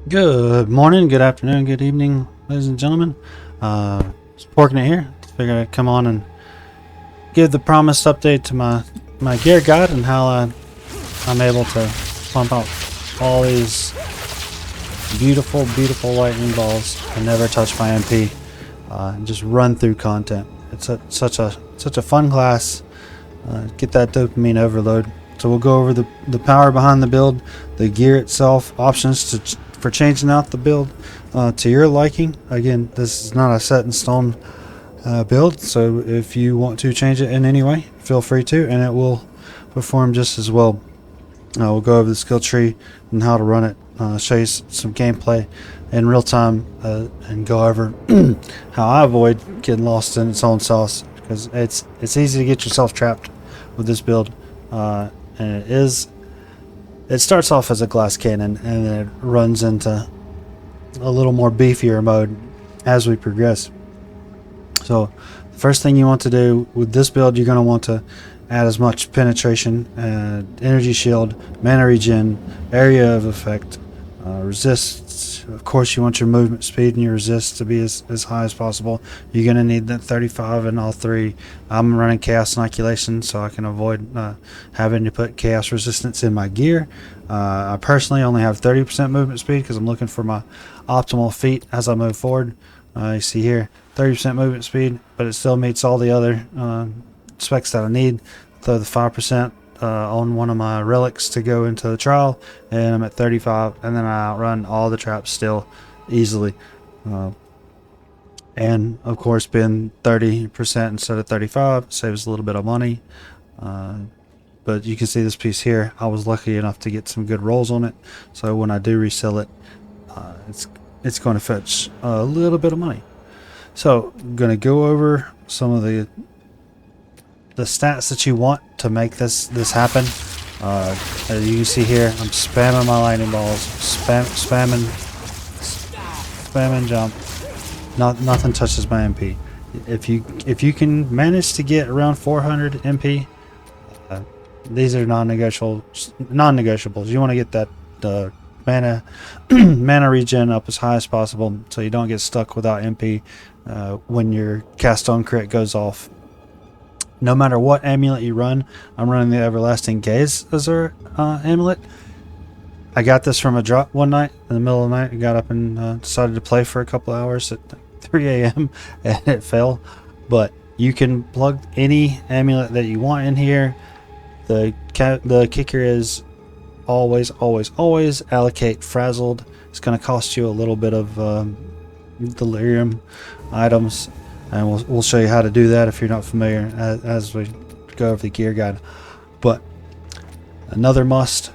Good morning, good afternoon, good evening, ladies and gentlemen. Just Porking it here. Figured I'd come on and give the promised update to my gear guide and how I'm able to pump out all these beautiful lightning balls and never touch my MP and just run through content. It's such a fun class. Get that dopamine overload. So we'll go over the power behind the build, the gear itself, options for changing out the build to your liking. Again, this is not a set in stone build, so if you want to change it in any way, feel free to, and it will perform just as well. We'll go over the skill tree and how to run it, show you some gameplay in real time, and go over how I avoid getting lost in its own sauce, because it's easy to get yourself trapped with this build, and it starts off as a glass cannon and then it runs into a little more beefier mode as we progress. So the first thing you want to do with this build, you're going to want to add as much penetration, energy shield, mana regen, area of effect, resist. Of course, you want your movement speed and your resist to be as high as possible. You're going to need that 35 in all three. I'm running chaos inoculation so I can avoid having to put chaos resistance in my gear. I personally only have 30% movement speed because I'm looking for my optimal feat as I move forward. You see here 30% movement speed, but it still meets all the other specs that I need. Throw the 5% on one of my relics to go into the trial, and I'm at 35, and then I outrun all the traps still easily. And of course, being 30% instead of 35 saves a little bit of money. But you can see this piece here, I was lucky enough to get some good rolls on it, so when I do resell it, it's going to fetch a little bit of money. So I'm going to go over some of the stats that you want to make this happen. As you can see here, I'm spamming my lightning balls, spamming jump. Nothing touches my MP. If you can manage to get around 400 MP, these are non-negotiables. You want to get that mana mana regen up as high as possible, so you don't get stuck without MP when your cast on crit goes off. No matter what amulet you run, I'm running the Everlasting Gaze as our amulet. I got this from a drop one night in the middle of the night. I got up and decided to play for a couple hours at 3 a.m. and it fell. But you can plug any amulet that you want in here. The kicker is always allocate Frazzled. It's going to cost you a little bit of delirium items, and we'll show you how to do that if you're not familiar as we go over the gear guide. But another must,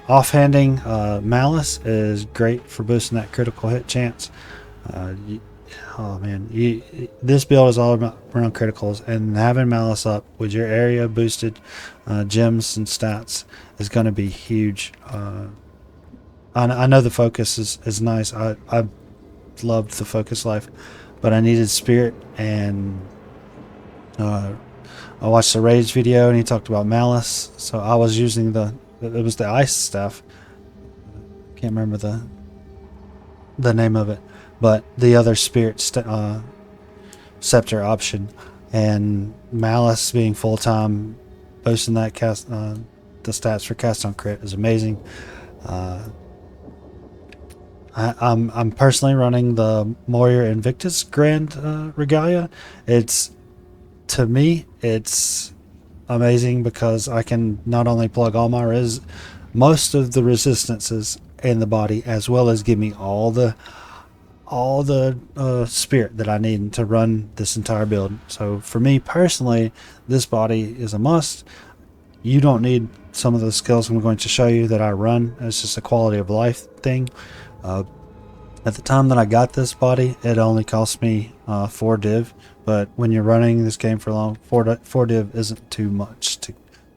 offhanding Malice is great for boosting that critical hit chance. Oh man, this build is all about around criticals, and having Malice up with your area boosted gems and stats is going to be huge. I know the focus is nice. I loved the focus life, but I needed spirit, and I watched the Rage video and he talked about Malice, so I was using it was the ice staff. Can't remember the name of it, but the other spirit scepter option, and Malice being full-time, boosting that the stats for cast on crit is amazing. I'm personally running the Warrior Invictus Grand Regalia. To me, it's amazing because I can not only plug all my most of the resistances in the body, as well as give me all the spirit that I need to run this entire build. So for me personally, this body is a must. You don't need some of the skills I'm going to show you that I run. It's just a quality of life thing. At the time that I got this body, it only cost me 4 div, but when you're running this game for long, 4 div isn't too much to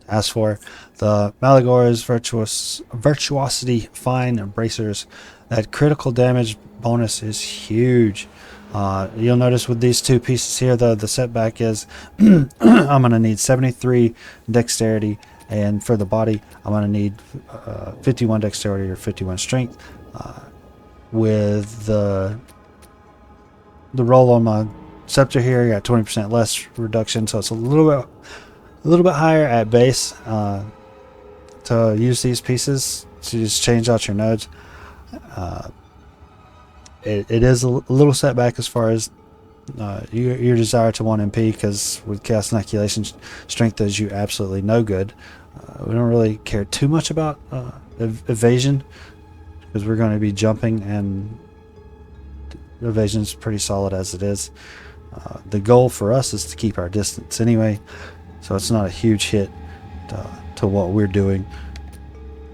ask for. The Maligaro's Virtuosity Fine Bracers, that critical damage bonus is huge. You'll notice with these two pieces here, the setback is I'm going to need 73 dexterity, and for the body I'm going to need 51 dexterity or 51 strength. with the roll on my Scepter here, I got 20% less reduction, so it's a little bit higher at base to use these pieces to just change out your nodes. It is a little setback as far as your desire to 1 MP, because with Chaos Inoculation, strength does you absolutely no good. We don't really care too much about evasion, because we're going to be jumping, and evasion is pretty solid as it is. The goal for us is to keep our distance anyway, so it's not a huge hit to what we're doing.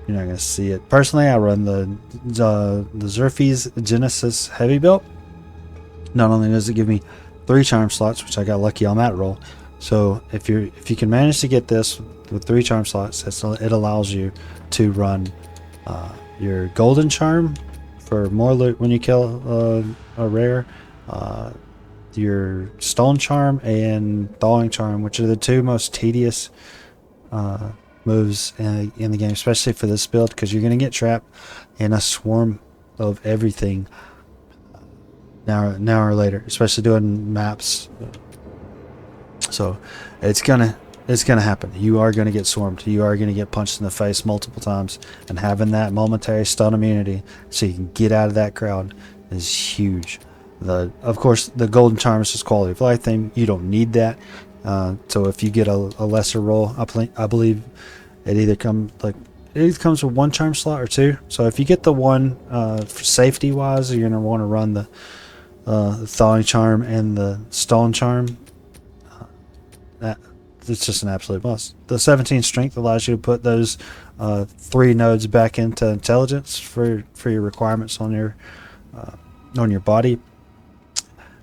You're not going to see it. Personally, I run the Xerxes Genesis Heavy Belt. Not only does it give me 3 charm slots, which I got lucky on that roll, so if you can manage to get this with 3 charm slots, it allows you to run your golden charm for more loot when you kill a rare, your stone charm and thawing charm, which are the 2 most tedious moves in the game, especially for this build, because you're going to get trapped in a swarm of everything now or later, especially doing maps. So it's gonna happen. You are gonna get swarmed. You are gonna get punched in the face multiple times, and having that momentary stun immunity so you can get out of that crowd is huge. Of course, the golden charm is just quality of life thing. You don't need that. So if you get a lesser roll, I believe it either comes with 1 charm slot or 2. So if you get the 1 for safety wise, you're gonna want to run the thawing charm and the stone charm. It's just an absolute must. The 17 strength allows you to put those 3 nodes back into intelligence for your requirements on your body.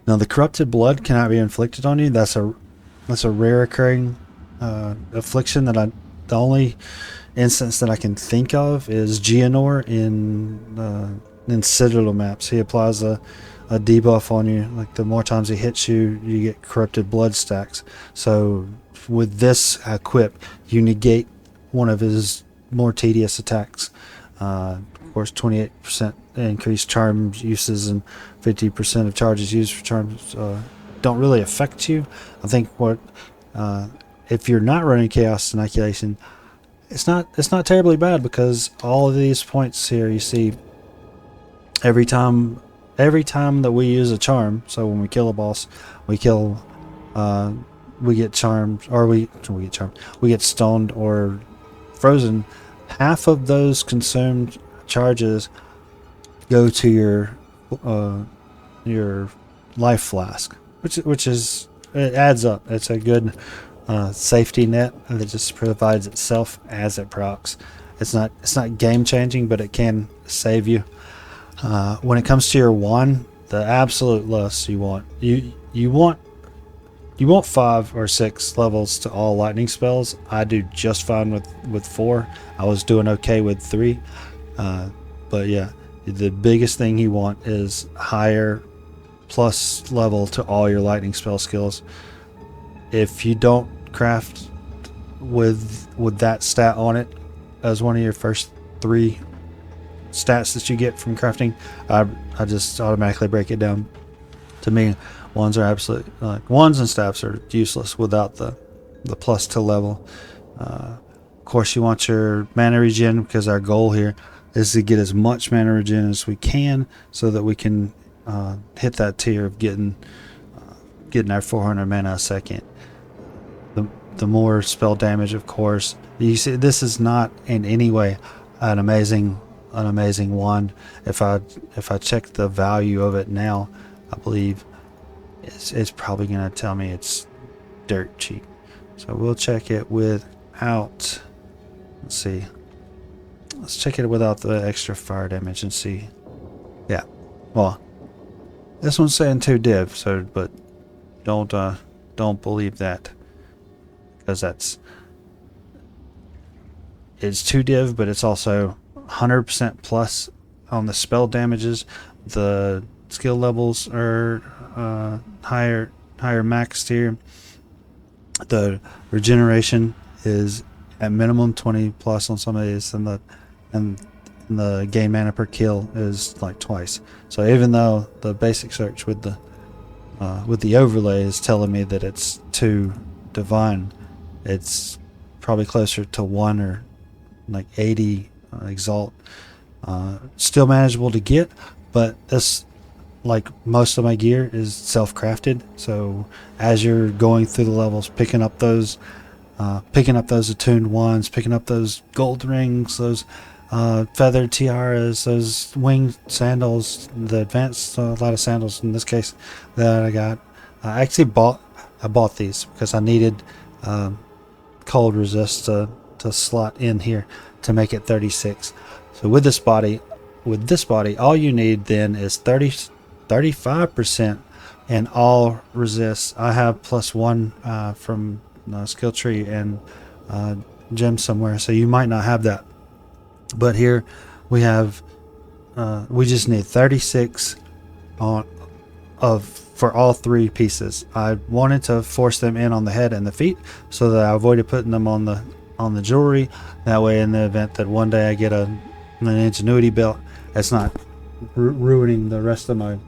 Now, the corrupted blood cannot be inflicted on you. That's a rare occurring affliction that the only instance that I can think of is Geonor in Citadel maps. He applies a debuff on you. Like, the more times he hits you, you get corrupted blood stacks. So with this equip, you negate one of his more tedious attacks. Of course, 28% increased charm uses and 50% of charges used for charms don't really affect you. I think if you're not running Chaos Inoculation, it's not terribly bad, because all of these points here you see every time that we use a charm. So when we kill a boss, we get charmed, or we get stoned or frozen. Half of those consumed charges go to your life flask, which is, it adds up. It's a good safety net that just provides itself as it procs. It's not game changing, but it can save you. When it comes to your wand, the absolute less you want 5 or 6 levels to all lightning spells. I do just fine with 4. I was doing okay with 3, but yeah, the biggest thing you want is higher plus level to all your lightning spell skills. If you don't craft with that stat on it as one of your first 3 stats that you get from crafting, I just automatically break it down. To me, wands are absolute, wands and staffs are useless without the plus to level. Of course, you want your mana regen, because our goal here is to get as much mana regen as we can, so that we can hit that tier of getting our 400 mana a second. The more spell damage, of course. You see, this is not in any way an amazing wand. If I check the value of it now, I believe it's probably going to tell me it's dirt cheap. So we'll check it without, let's see, let's check it without the extra fire damage and see. Yeah, well, this one's saying 2 div, so, but don't believe that, because it's 2 div, but it's also 100% plus on the spell damages. The skill levels are higher maxed here. The regeneration is at minimum 20 plus on some of these, and the gain mana per kill is like twice. So even though the basic search with the overlay is telling me that it's 2 divine, it's probably closer to 1 or like 80 exalt. Still manageable to get, but this, like most of my gear, is self-crafted. So as you're going through the levels, picking up those attuned wands, picking up those gold rings, those feathered tiaras, those winged sandals, the advanced lot of sandals in this case that I got. I bought these because I needed cold resist to slot in here to make it 36. So with this body, all you need then is 35% and all resist. I have +1 from skill tree and gem somewhere, so you might not have that. But here we have, we just need 36 for all 3 pieces. I wanted to force them in on the head and the feet so that I avoided putting them on the jewelry. That way, in the event that one day I get an ingenuity belt, it's not ruining the rest of my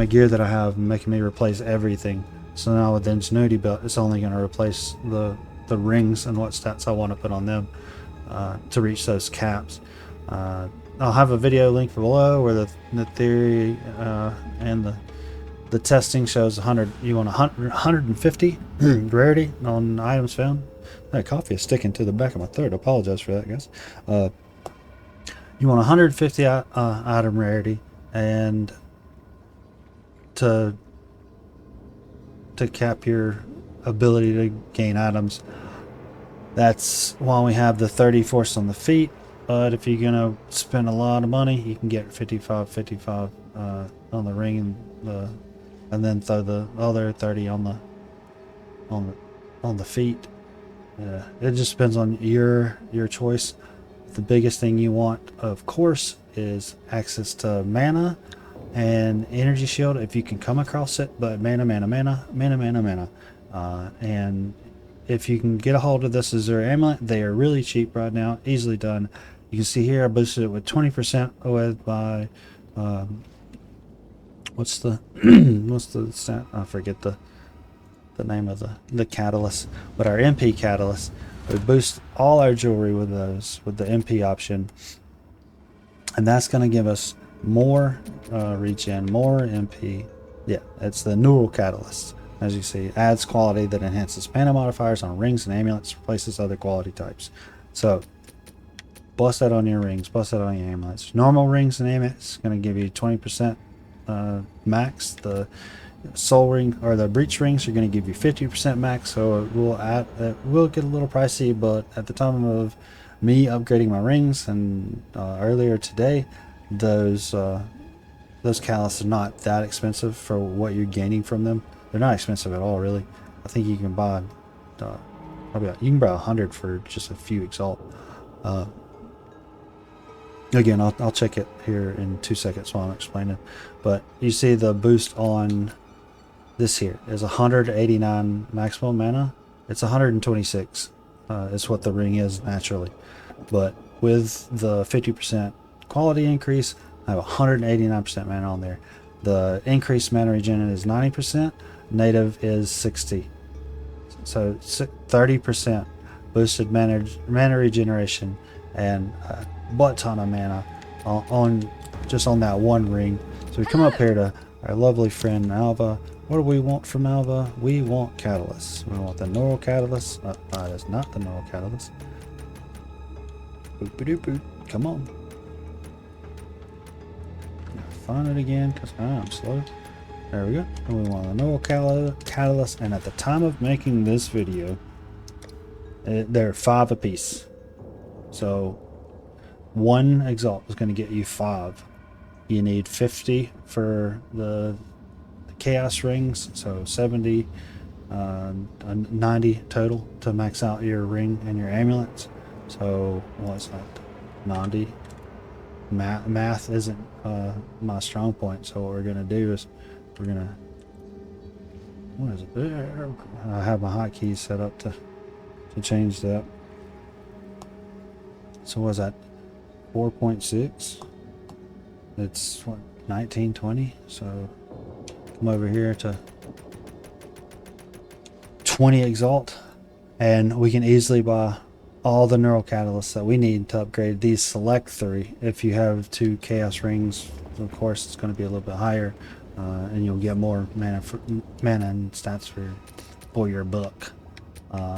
gear that I have and making me replace everything. So now with the ingenuity belt, it's only going to replace the rings and what stats I want to put on them to reach those caps. I'll have a video link below where the theory and the testing shows 100. You want 150 rarity on items found. That coffee is sticking to the back of my throat. I apologize for that, guys. You want 150 item rarity, and to cap your ability to gain items. That's why we have the 30 force on the feet. But if you're gonna spend a lot of money, you can get 55 on the ring and then throw the other 30 on the feet. It just depends on your choice. The biggest thing you want, of course, is access to mana and energy shield if you can come across it. But mana. And if you can get a hold of this Azure Amulet, they are really cheap right now, easily done. You can see here I boosted it with 20% with my what's the stat? I forget the name of the catalyst, but our MP catalyst. We boost all our jewelry with those, with the MP option, and that's going to give us more regen, more MP. Yeah, it's the neural catalyst. As you see, adds quality that enhances mana modifiers on rings and amulets, replaces other quality types. So bust that on your rings, bust that on your amulets. Normal rings and amulets going to give you 20% max. The soul ring or the breach rings are going to give you 50% max. So it will get a little pricey, but at the time of me upgrading my rings and earlier today, those catalysts are not that expensive for what you're gaining from them. They're not expensive at all, really. I think you can buy probably you can buy 100 for just a few exalt. Again, I'll check it here in 2 seconds while I'm explaining. But you see the boost on this here is 189 maximum mana. It's 126. Is what the ring is naturally. But with the 50% quality increase, I have 189% mana on there. The increased mana regen is 90%. Native is 60. So 30% boosted mana regeneration and a butt ton of mana on just on that one ring. So we come up here to our lovely friend Alva. What do we want from Alva? We want catalyst. We want the neural catalyst. That is not the neural catalyst. Boop boop boop. Come on. Find it again because I'm slow. There we go. And we want the neural catalyst. And at the time of making this video, they're 5 apiece. So 1 exalt is going to get you 5. You need 50 for the chaos rings, so 70, 90 total to max out your ring and your amulets. So what's that? 90. Math isn't my strong point, so what we're gonna do is we're gonna, what is it? I have my hotkeys set up to change that. So what's that? 4.6. It's what, 1920. So come over here to 20 exalt, and we can easily buy all the neural catalysts that we need to upgrade these select 3. If you have 2 chaos rings, of course it's going to be a little bit higher, and you'll get more mana and stats for your book.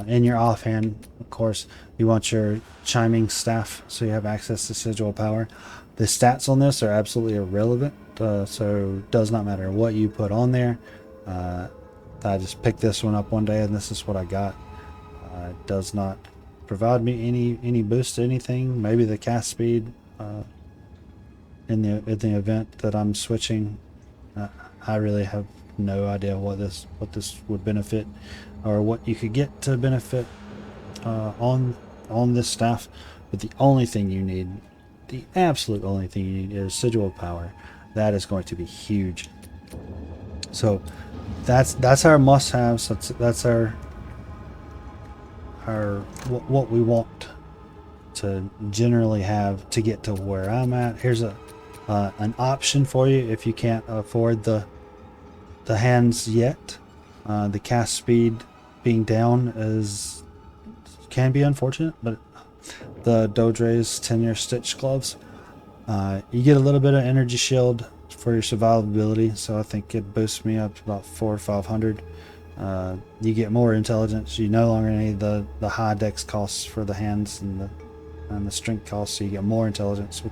In your offhand, of course, you want your chiming staff so you have access to sigil power. The stats on this are absolutely irrelevant, so it does not matter what you put on there. I just picked this one up one day and this is what I got. It does not provide me any boost to anything. Maybe the cast speed in the event that I'm switching. I really have no idea what this would benefit, or what you could get to benefit on this staff. But the only thing you need, the absolute only thing you need, is sigil power. That is going to be huge. So that's our must-haves. That's our what we want to generally have to get to where I'm at. Here's an option for you if you can't afford the hands yet. The cast speed being down can be unfortunate, but the Dodre's Tenure Stitch gloves, you get a little bit of energy shield for your survivability, so I think it boosts me up to about 400 or 500. You get more intelligence. You no longer need the high dex costs for the hands and the strength costs, so you get more intelligence,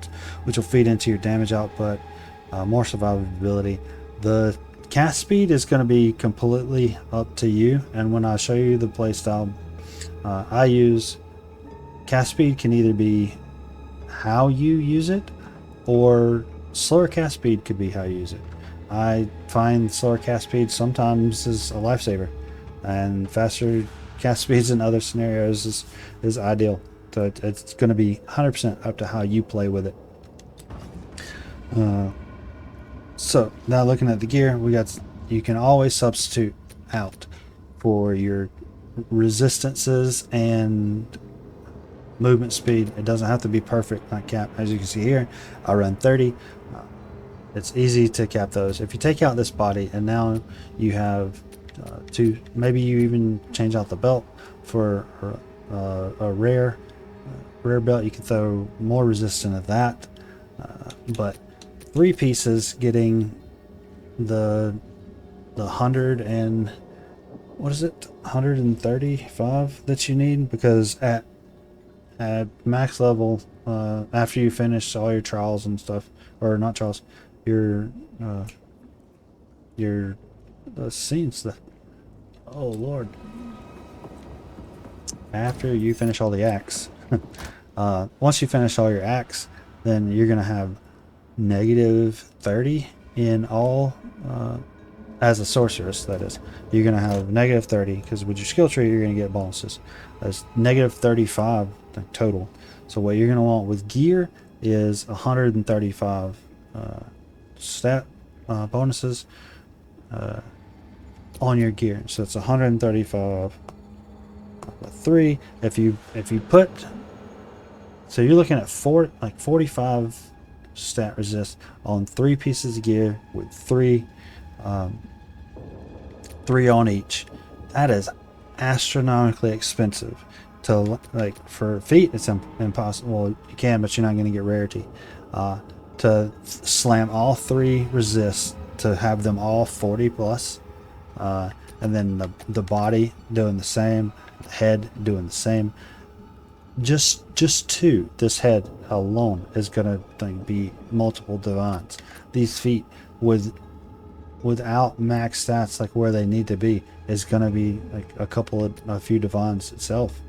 which will feed into your damage output, more survivability. The cast speed is going to be completely up to you, and when I show you the playstyle I use, cast speed can either be how you use it, or slower cast speed could be how you use it. I find slower cast speed sometimes is a lifesaver, and faster cast speeds in other scenarios is ideal. So it's going to be 100% up to how you play with it. So now looking at the gear, you can always substitute out for your resistances and movement speed. It doesn't have to be perfect like cap. As you can see here, I run 30. It's easy to cap those. If you take out this body and now you have maybe you even change out the belt for a rare belt, you can throw more resistance at that. But 3 pieces getting the 100 and what is it, 135 that you need, because at max level, after you finish all your trials and stuff, or not trials, your scenes, oh lord, after you finish all the acts, once you finish all your acts, then you're gonna have -30 in all, as a sorceress, that is. You're gonna have -30, because with your skill tree you're gonna get bonuses. That's -35 total. So what you're gonna want with gear is 135 stat bonuses on your gear. So it's 135 3. If you put, so you're looking at 45 stat resist on 3 pieces of gear with 3 on each. That is astronomically expensive. To, like, for feet it's impossible. Well, you can, but you're not going to get rarity. To slam all 3 resists, to have them all 40 plus, and then the body doing the same, the head doing the same. Just 2, this head alone is gonna be multiple divines. These feet without max stats like where they need to be is gonna be like a few divines itself.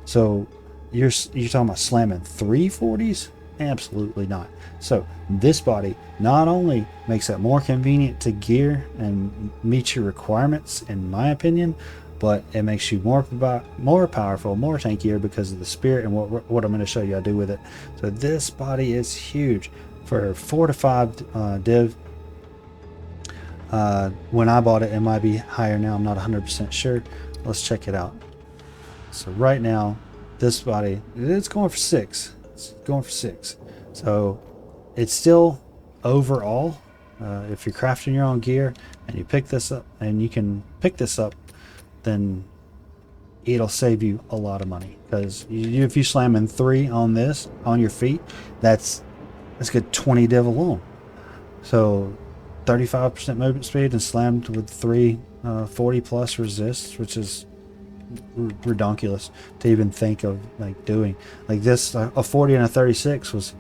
So you're talking about slamming 3 40s? Absolutely not. So this body not only makes it more convenient to gear and meet your requirements, in my opinion, but it makes you more powerful, more tankier, because of the spirit and what I'm going to show you I do with it. So this body is huge. For 4 to 5 div, when I bought it, it might be higher now, I'm not 100% sure. Let's check it out. So right now, this body, it's going for 6. It's going for 6. So it's still overall, if you're crafting your own gear and you pick this up, and you can pick this up, then it'll save you a lot of money. Because if you slam in 3 on this, on your feet, that's good 20 div alone. So 35% movement speed and slammed with 3 40 plus resists, which is redonkulous to even think of like doing. Like this, a 40 and a 36 was,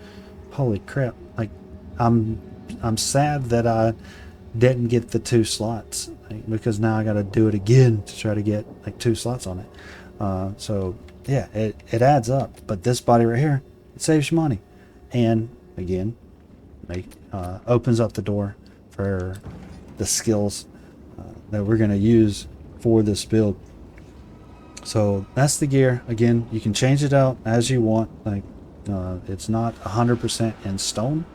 holy crap. Like I'm sad that I didn't get the 2 slots, like, because now I got to do it again to try to get like 2 slots on it. So yeah, it adds up. But this body right here, it saves you money, and again, opens up the door for the skills that we're going to use for this build. So that's the gear. Again, you can change it out as you want. Like it's not 100% in stone.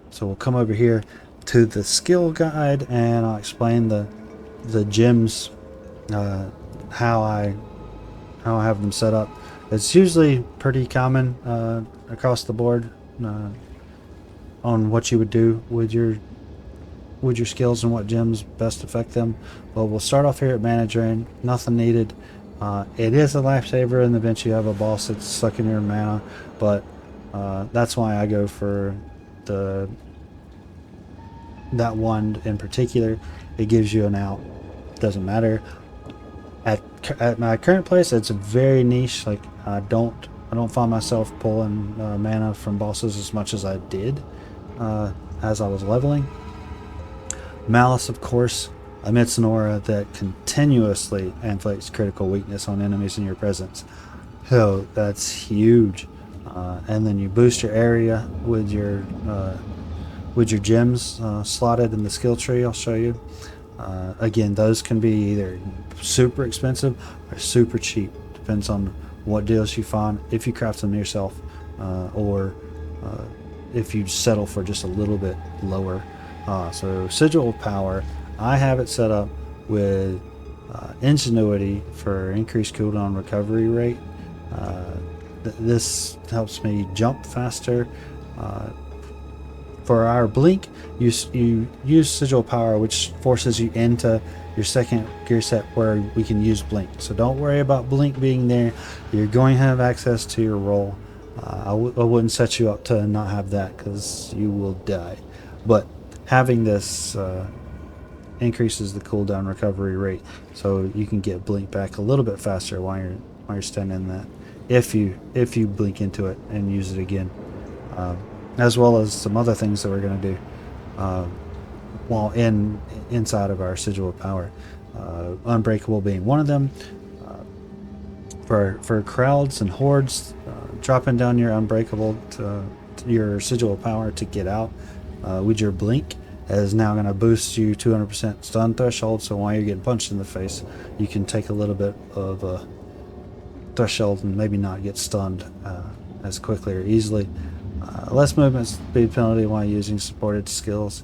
So we'll come over here to the skill guide, and I'll explain the gems, how I have them set up. It's usually pretty common across the board on what you would do with your skills and what gems best affect them. But we'll start off here at Mana Drain. Nothing needed. It is a lifesaver in the event you have a boss that's sucking your mana, but that's why I go for that one in particular. It gives you an out. Doesn't matter. At my current place, it's very niche. Like I don't find myself pulling mana from bosses as much as I did as I was leveling. Malice, of course, emits an aura that continuously inflicts critical weakness on enemies in your presence. So that's huge. And then you boost your area with your gems slotted in the skill tree. I'll show you. Again, those can be either super expensive or super cheap. Depends on what deals you find, if you craft them yourself, or if you settle for just a little bit lower. So Sigil of Power, I have it set up with Ingenuity for increased cooldown recovery rate. This helps me jump faster. For our blink, you use Sigil Power, which forces you into your second gear set where we can use blink. So don't worry about blink being there. You're going to have access to your roll. I wouldn't set you up to not have that, because you will die. But having this increases the cooldown recovery rate, so you can get blink back a little bit faster while you're standing in that. If you blink into it and use it again. As well as some other things that we're going to do while inside of our Sigil of Power. Unbreakable being one of them. For crowds and hordes, dropping down your Unbreakable to your Sigil of Power to get out with your blink is now going to boost you 200% stun threshold. So while you're getting punched in the face, you can take a little bit of a threshold and maybe not get stunned as quickly or easily. Less movement speed penalty while using supported skills.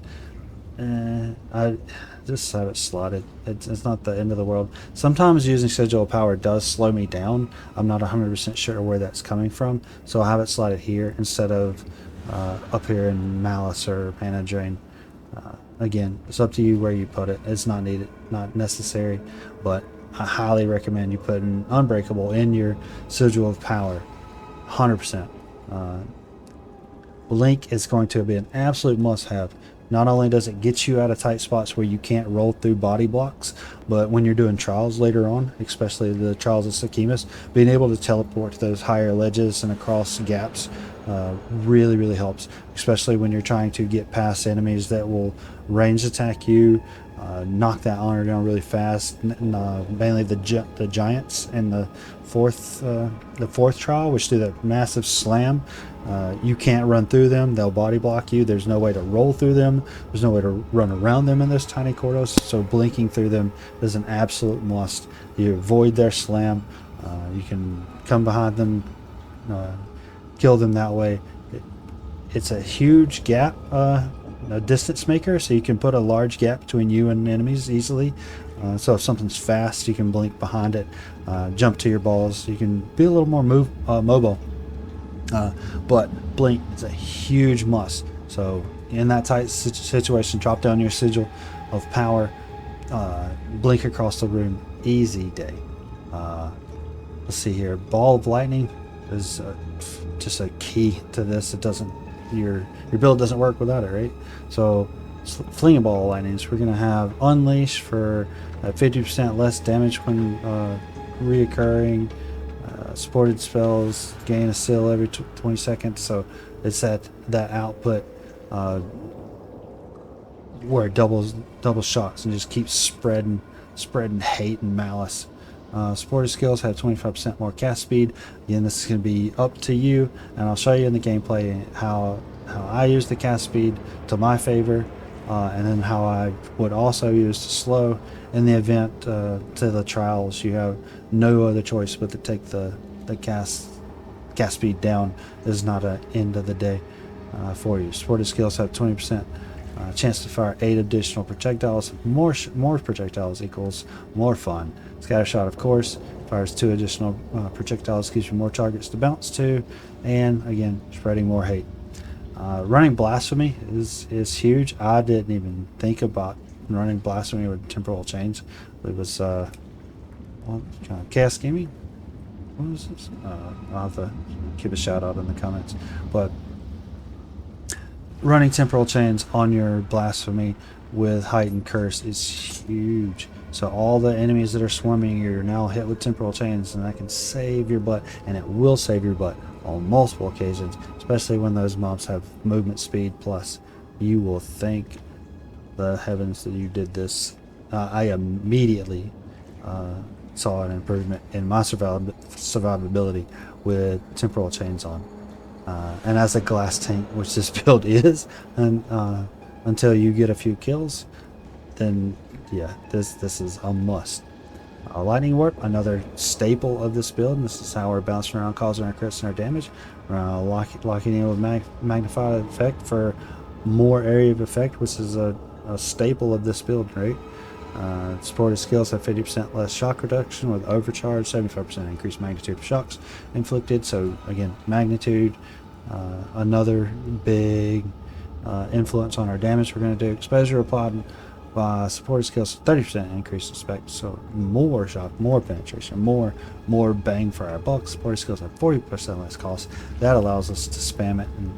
I just have it slotted. It's not the end of the world. Sometimes using Sigil of Power does slow me down. I'm not 100% sure where that's coming from, so I'll have it slotted here instead of up here in Malice or Mana Drain. Again, it's up to you where you put it. It's not needed, not necessary, but I highly recommend you put an Unbreakable in your Sigil of Power. 100%. Blink is going to be an absolute must-have. Not only does it get you out of tight spots where you can't roll through body blocks, but when you're doing trials later on, especially the trials of Sekimus, being able to teleport to those higher ledges and across gaps really, really helps, especially when you're trying to get past enemies that will range attack you, knock that honor down really fast. Mainly the giants in the fourth trial, which do that massive slam. You can't run through them. They'll body block you. There's no way to roll through them. There's no way to run around them in those tiny corridors. So blinking through them is an absolute must. You avoid their slam. You can come behind them, kill them that way. It's a huge gap, a distance maker, so you can put a large gap between you and enemies easily. So if something's fast, you can blink behind it, jump to your balls. You can be a little more mobile. But blink is a huge must. So in that tight situation, drop down your sigil of power, blink across the room, easy day. Let's see here. Ball of lightning is just a key to this. It doesn't your build doesn't work without it, right? So fling a ball of lightning. So we're gonna have unleash for 50% less damage when reoccurring. Supported spells gain a seal every 20 seconds. So it's that output where it doubles shots and just keeps spreading hate and malice. Supported skills have 25% more cast speed. Again, this is going to be up to you, and I'll show you in the gameplay how I use the cast speed to my favor, and then how I would also use to slow in the event to the trials. You have no other choice but to take the cast speed down. This is not an end of the day for you. Supported skills have 20% chance to fire 8 additional projectiles. More projectiles equals more fun. Scattershot, of course, fires 2 additional projectiles, gives you more targets to bounce to, and again, spreading more hate. Running blasphemy is huge. I didn't even think about running blasphemy with temporal chains. It was chaos gaming. What was this? I'll have to give a shout out in the comments. But running temporal chains on your blasphemy with heightened curse is huge. So all the enemies that are swarming you are now hit with temporal chains, and that can save your butt, and it will save your butt on multiple occasions, especially when those mobs have movement speed plus. You will thank the heavens that you did this. I immediately saw an improvement in my survivability with temporal chains on. And as a glass tank, which this build is, and until you get a few kills, then yeah, this is a must. Lightning warp, another staple of this build. And this is how we're bouncing around, causing our crits and our damage. Locking in with magnified effect for more area of effect, which is a staple of this build, right? Supported skills have 50% less shock reduction with overcharge, 75% increased magnitude of shocks inflicted. So again, magnitude, another big influence on our damage we're going to do. Exposure applied by supported skills, 30% increase in spec, so more shock, more penetration, more bang for our buck. Supported skills have 40% less cost. That allows us to spam it and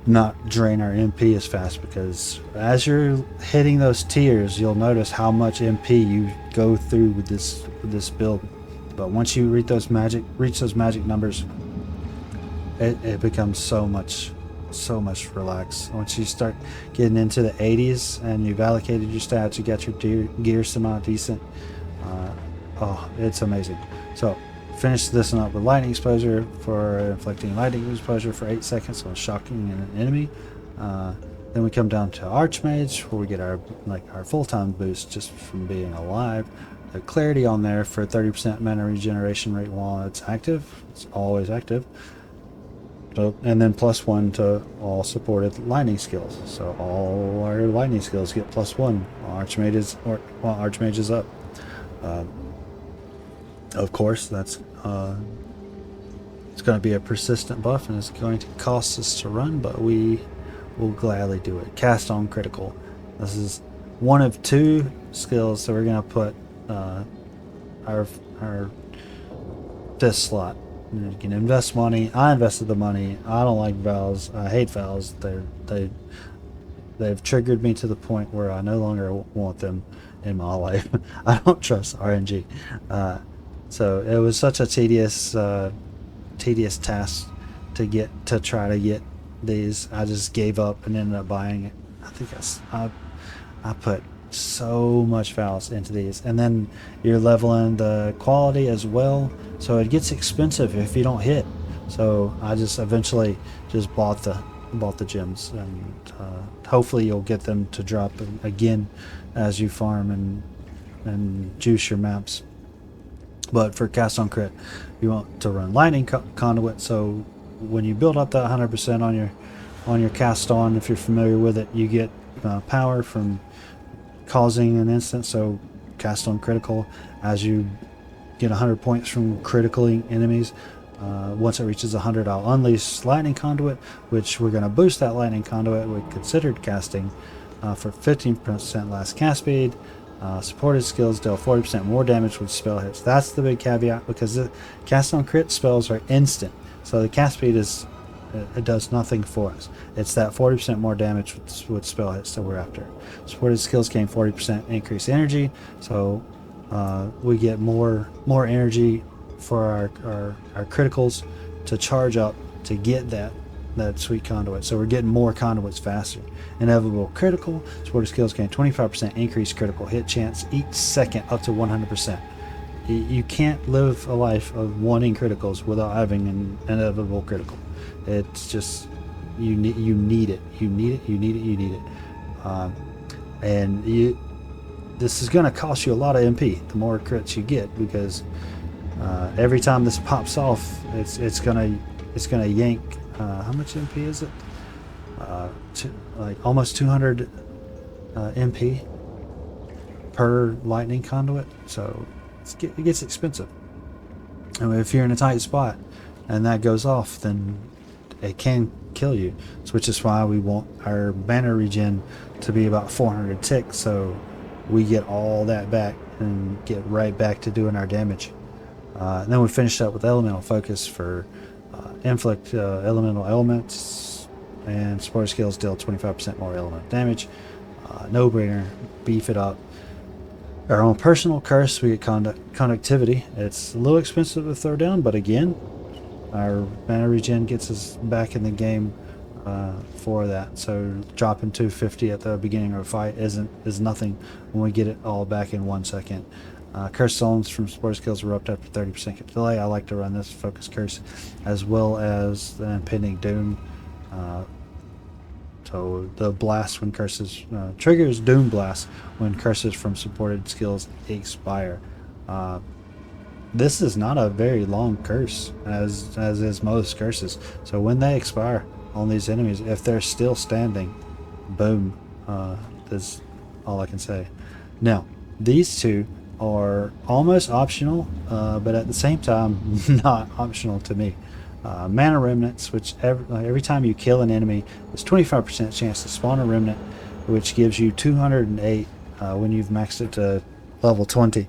not drain our MP as fast, because as you're hitting those tiers, you'll notice how much MP you go through with this build. But once you reach those magic numbers, it becomes so much relaxed. Once you start getting into the 80s and you've allocated your stats, you got your gear semi-decent, oh, it's amazing. So finish this one up with lightning exposure for inflicting lightning exposure for 8 seconds on shocking an enemy. Then we come down to Archmage, where we get our full-time boost just from being alive. The clarity on there for 30% mana regeneration rate while it's active. It's always active. So, and then +1 to all supported lightning skills. So all our lightning skills get +1 while Archmage is up. Of course, that's it's going to be a persistent buff, and it's going to cost us to run, but we will gladly do it. Cast on critical. This is one of 2 skills that we're going to put our 5th slot. You can invest money. I invested the money. I don't like vows. I hate vows. They've triggered me to the point where I no longer want them in my life. I don't trust RNG. So it was such a tedious task to try to get these. I just gave up and ended up buying it. I think I put so much vows into these, and then you're leveling the quality as well, so it gets expensive if you don't hit. So I just eventually just bought the gems, and hopefully you'll get them to drop again as you farm and juice your maps. But for cast on crit, you want to run lightning conduit. So when you build up that 100% on your cast on, if you're familiar with it, you get power from causing an instant. So cast on critical, as you get 100 points from criticaling enemies, Once it reaches 100, I'll unleash Lightning Conduit, which we're going to boost that Lightning Conduit with considered casting for 15% less cast speed. Supported skills deal 40% more damage with spell hits. That's the big caveat, because the cast on crit spells are instant, so the cast speed it does nothing for us. It's that 40% more damage with spell hits that we're after. Supported skills gain 40% increased energy, so we get more energy for our criticals to charge up to get that sweet conduit. So we're getting more conduits faster. Inevitable critical. Supported skills gain 25% increased critical hit chance each second up to 100%. You can't live a life of wanting criticals without having an inevitable critical. It's just you need it. You need it. And this is going to cost you a lot of MP the more crits you get, because every time this pops off, it's gonna yank. How much MP is it? Like almost 200 MP per lightning conduit. So it gets expensive. And if you're in a tight spot and that goes off, then it can kill you. So which is why we want our mana regen to be about 400 ticks, so we get all that back and get right back to doing our damage. And then we finished up with elemental focus for inflict elemental elements, and support skills deal 25% more elemental damage. No brainer, beef it up. Our own personal curse, we get conductivity. It's a little expensive to throw down, but again, our mana regen gets us back in the game for that. So dropping 250 at the beginning of a fight is nothing when we get it all back in 1 second. Curse zones from support skills erupt after 30% delay. I like to run this focus curse, as well as the impending doom. So the blast when curses triggers doom blast when curses from supported skills expire. This is not a very long curse, as is most curses. So when they expire on these enemies, if they're still standing, boom. That's all I can say. Now, these two are almost optional, but at the same time not optional to me. Mana remnants, which every time you kill an enemy, there's 25% chance to spawn a remnant, which gives you 208 when you've maxed it to level 20.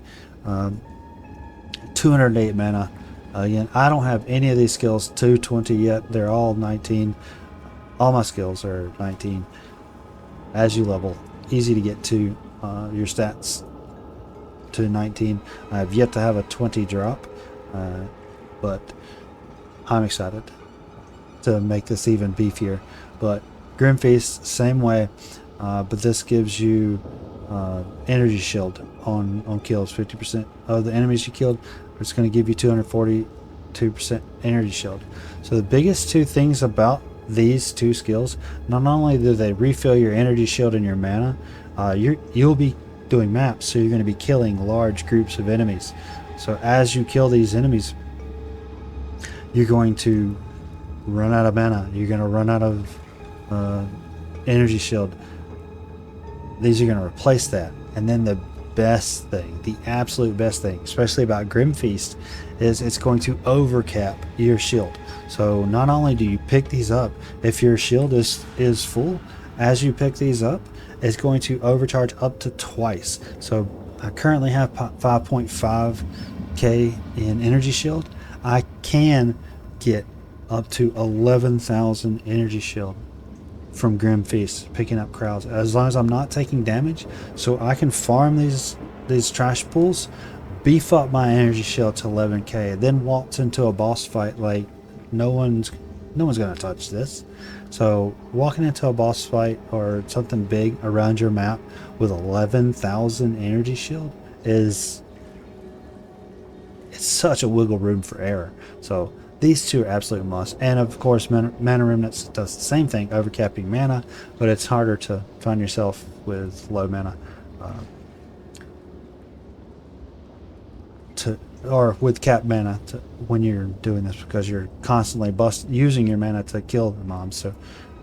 208 mana. Again, I don't have any of these skills to 20 yet. They're all 19. All my skills are 19. As you level, easy to get to your stats to 19. I have yet to have a 20 drop, but I'm excited to make this even beefier. But Grim Feast, same way, but this gives you energy shield on kills. 50% of the enemies you killed, it's going to give you 242% energy shield. So the biggest two things about these two skills, not only do they refill your energy shield and your mana, you'll be doing maps, so you're going to be killing large groups of enemies. So as you kill these enemies, you're going to run out of mana. You're going to run out of energy shield. These are going to replace that. And then the best thing, the absolute best thing, especially about Grim Feast, is it's going to overcap your shield. So not only do you pick these up, if your shield is full, as you pick these up, it's going to overcharge up to twice. So I currently have 5.5k in energy shield. I can get up to 11,000 energy shield from Grim Feast, picking up crowds, as long as I'm not taking damage. So I can farm these trash pools, beef up my energy shield to 11k, then waltz into a boss fight like no one's gonna touch this. So walking into a boss fight or something big around your map with 11,000 energy shield it's such a wiggle room for error. So these two are absolute must. And of course, Mana Remnants does the same thing, overcapping mana, but it's harder to find yourself with low mana. Or with capped mana when you're doing this, because you're constantly using your mana to kill the mobs. So,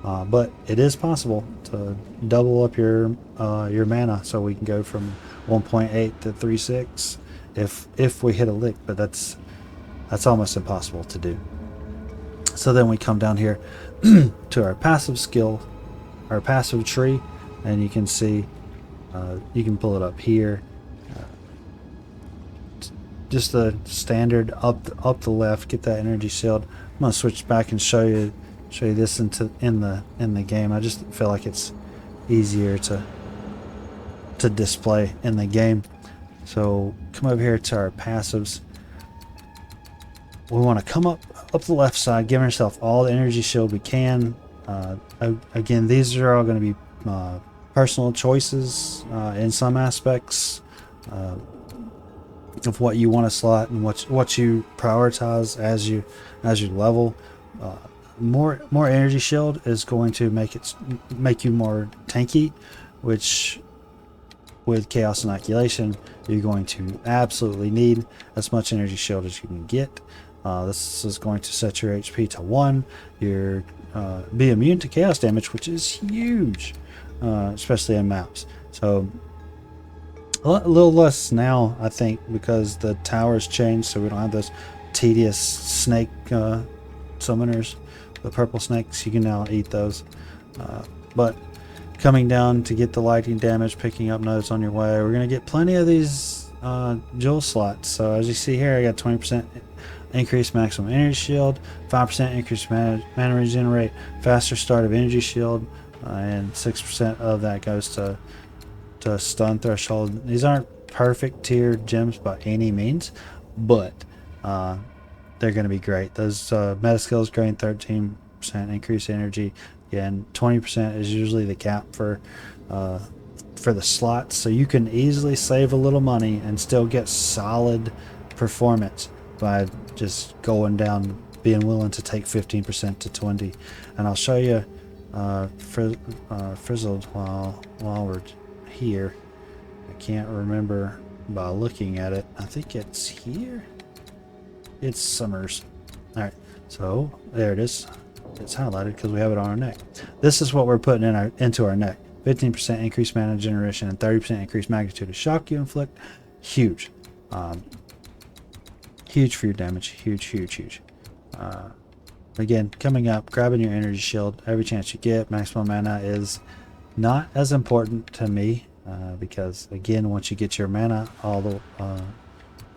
but it is possible to double up your mana, so we can go from 1.8 to 3.6 if we hit a lick. But that's That's almost impossible to do. So then we come down here to our passive skill, our passive tree, and you can see, you can pull it up here. Just the standard up the left, get that energy shield. I'm gonna switch back and show you this in the game. I just feel like it's easier to display in the game. So come over here to our passives. We want to come up the left side, giving ourselves all the energy shield we can. Again, these are all going to be personal choices in some aspects of what you want to slot and what you prioritize as you level. More energy shield is going to make you more tanky, which with Chaos Inoculation you're going to absolutely need as much energy shield as you can get. This is going to set your HP to 1. You're be immune to chaos damage, which is huge, especially in maps. So a little less now, I think, because the towers changed, so we don't have those tedious snake summoners. The purple snakes, you can now eat those. But coming down to get the lightning damage, picking up nodes on your way, we're going to get plenty of these jewel slots. So as you see here, I got 20% increased maximum energy shield, 5% increased mana regenerate, faster start of energy shield, and 6% of that goes to stun threshold. These aren't perfect tier gems by any means, but they're going to be great. Those meta skills gain 13% increased energy. Again, 20% is usually the cap for the slots, so you can easily save a little money and still get solid performance by just going down, being willing to take 15% to 20. And I'll show you frizzled while we're here. I can't remember by looking at it. I think it's here. It's Summers. All right, so there it is. It's highlighted because we have it on our neck. This is what we're putting into our neck. 15% increased mana generation and 30% increased magnitude of shock you inflict. Huge. Huge for your damage. Huge. Again, coming up, grabbing your energy shield every chance you get. Maximum mana is not as important to me because, again, once you get your mana, all the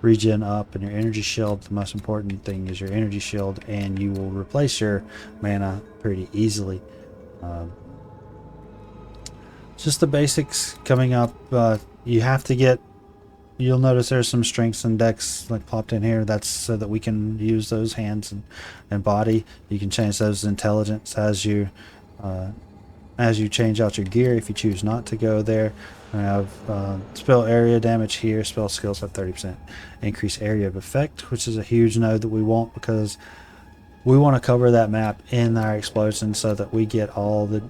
regen up and your energy shield, the most important thing is your energy shield, and you will replace your mana pretty easily. Just the basics coming up. You have to get, you'll notice there's some strengths and decks like plopped in here. That's so that we can use those hands and body. You can change those intelligence as you change out your gear if you choose not to go there. I have spell area damage here. Spell skills have 30% increased area of effect, which is a huge node that we want because we want to cover that map in our explosion so that we get all the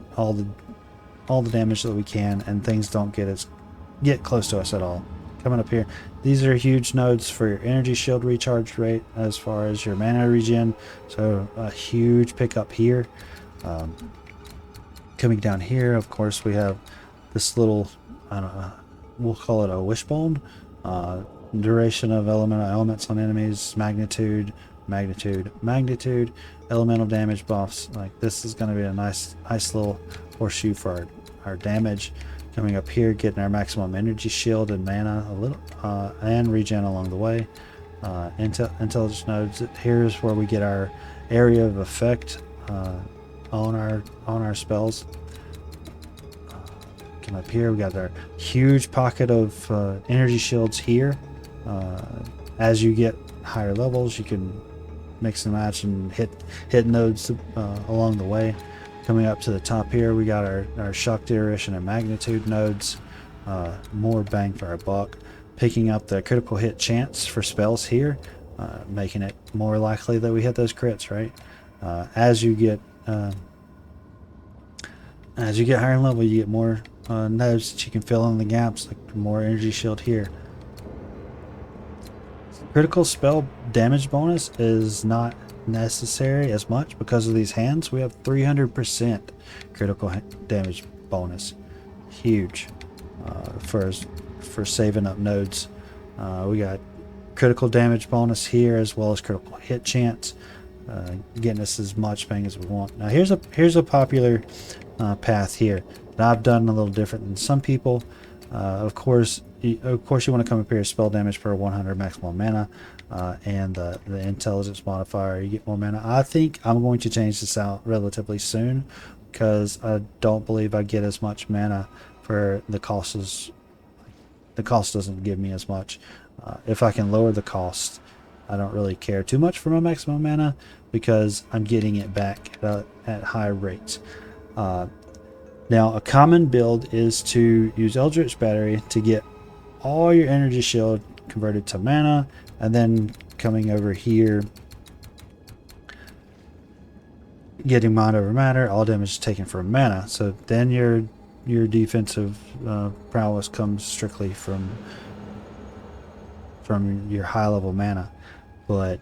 damage that we can, and things don't get close to us at all. Coming up here, these are huge nodes for your energy shield recharge rate as far as your mana regen, so a huge pickup here. Coming down here, of course, we have this little, I don't know, we'll call it a wishbone. Duration of elemental elements on enemies, magnitude, elemental damage buffs. Like, this is going to be a nice little horseshoe for our damage. Coming up here, getting our maximum energy shield and mana a little, and regen along the way. Intelligence nodes. Here's where we get our area of effect on our spells. Come up here, we got our huge pocket of energy shields here. As you get higher levels, you can mix and match and hit nodes along the way. Coming up to the top here, we got our shock duration and magnitude nodes. More bang for our buck. Picking up the critical hit chance for spells here, making it more likely that we hit those crits, right? As you get higher in level, you get more nodes that you can fill in the gaps, like more energy shield here. Critical spell damage bonus is not necessary as much because of these hands. We have 300% critical damage bonus. Huge for saving up nodes. We got critical damage bonus here as well as critical hit chance, getting us as much bang as we want. Now here's a popular path here that I've done a little different than some people. Of course you want to come up here, spell damage per 100 maximum mana, and the intelligence modifier, you get more mana. I think I'm going to change this out relatively soon because I don't believe I get as much mana for the cost. The cost doesn't give me as much. If I can lower the cost, I don't really care too much for my maximum mana because I'm getting it back at high rates. Now, a common build is to use Eldritch Battery to get all your energy shield converted to mana, and then coming over here, getting mind over matter, all damage is taken from mana. So then your defensive prowess comes strictly from your high level mana. But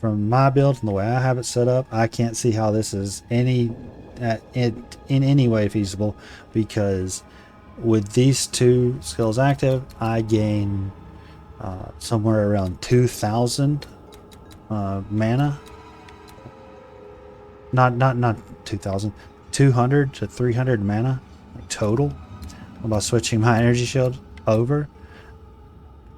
from my build and the way I have it set up, I can't see how this is in any way feasible, because with these two skills active, I gain somewhere around 2,000 mana. Not 2,000, 200 to 300 mana total by switching my energy shield over,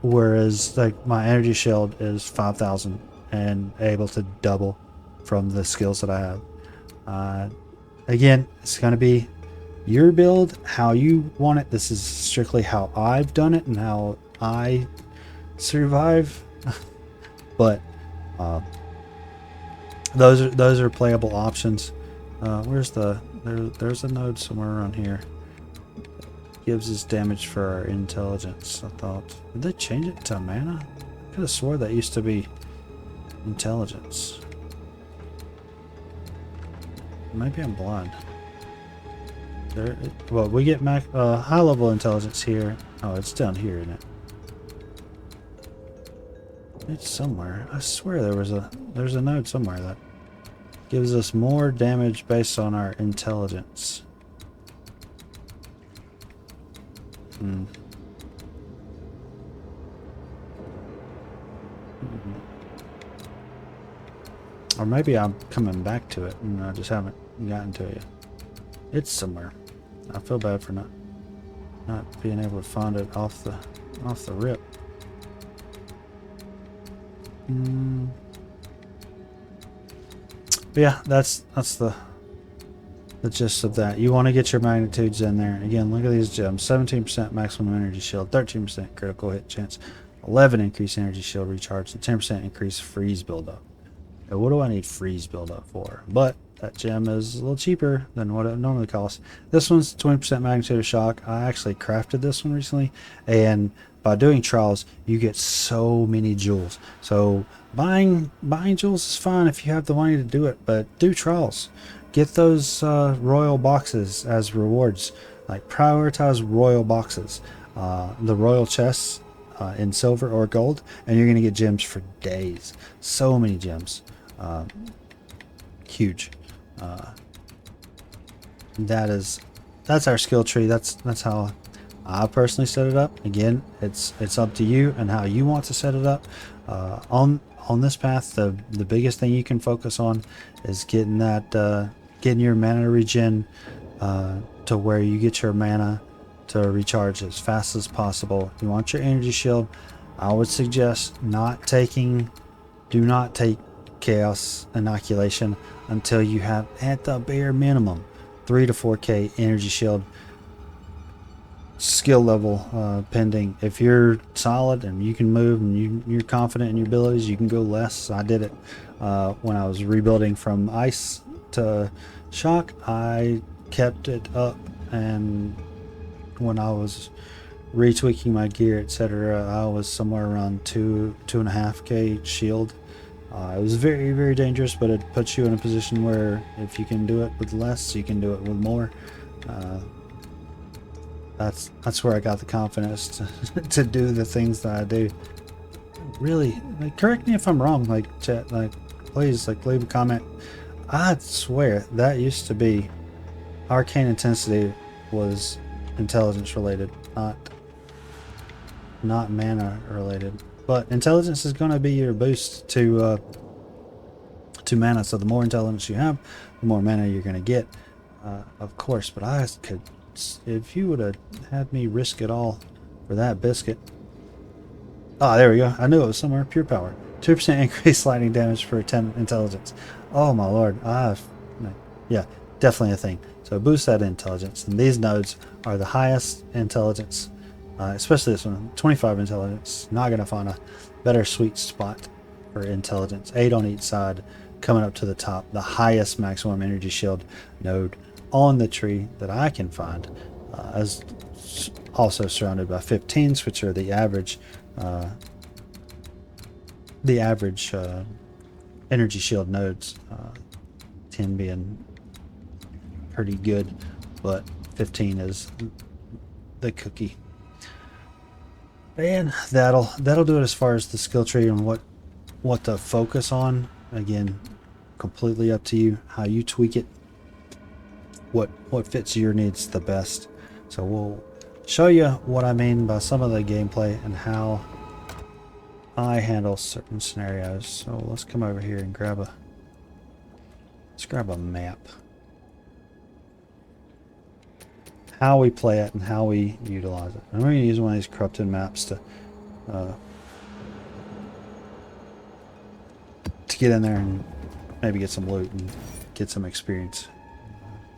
whereas like my energy shield is 5,000 and able to double from the skills that I have. Again, it's going to be your build, how you want it. This is strictly how I've done it and how I survive. But those are playable options. Where's there's a node somewhere around here. Gives us damage for our intelligence. I thought, did they change it to mana? I could have swore that used to be intelligence. Maybe I'm blind. Well, we get high level intelligence here. Oh, it's down here, isn't it? It's somewhere. I swear there's a node somewhere that gives us more damage based on our intelligence. Or maybe I'm coming back to it and I just haven't gotten to it. It's somewhere. I feel bad for not being able to find it off the rip. But yeah, that's the gist of that. You want to get your magnitudes in there. Again, look at these gems. 17% maximum energy shield, 13% critical hit chance, 11 increase energy shield recharge, and 10% increase freeze buildup. Now, what do I need freeze buildup for? But that gem is a little cheaper than what it normally costs. This one's 20% magnitude of shock. I actually crafted this one recently, and by doing trials, you get so many jewels. So buying jewels is fine if you have the money to do it, but do trials. Get those royal boxes as rewards. Like, prioritize royal boxes, the royal chests in silver or gold, and you're gonna get gems for days. So many gems. Huge. That's our skill tree. That's how I personally set it up. Again, it's up to you and how you want to set it up. On this path, the biggest thing you can focus on is getting your mana regen to where you get your mana to recharge as fast as possible. You want your energy shield. I would suggest do not take chaos inoculation until you have, at the bare minimum, 3 to 4k energy shield skill level pending. If you're solid and you can move and you're confident in your abilities, you can go less. I did it when I was rebuilding from ice to shock. I kept it up, and when I was retweaking my gear, etc., I was somewhere around 2.5k shield. It was very, very dangerous, but it puts you in a position where if you can do it with less, you can do it with more. That's where I got the confidence to do the things that I do. Really, like, correct me if I'm wrong. Like, chat, like, please, like, leave a comment. I swear that used to be arcane intensity was intelligence related, not mana related. But intelligence is going to be your boost to mana. So the more intelligence you have, the more mana you're going to get, of course. But I could, if you would have had me risk it all for that biscuit. Ah, there we go. I knew it was somewhere. Pure power. 2% increased lightning damage for 10 intelligence. Oh my lord. Yeah, definitely a thing. So boost that intelligence. And these nodes are the highest intelligence, especially this one. 25 intelligence. Not going to find a better sweet spot for intelligence. 8 on each side, coming up to the top. The highest maximum energy shield node on the tree that I can find. As also surrounded by 15s, which are the average energy shield nodes. 10 being pretty good, but 15 is the cookie. And that'll do it as far as the skill tree and what to focus on. Again, completely up to you how you tweak it, what fits your needs the best. So we'll show you what I mean by some of the gameplay and how I handle certain scenarios. So let's come over here and grab a map. How we play it and how we utilize it. I'm going to use one of these corrupted maps to get in there and maybe get some loot and get some experience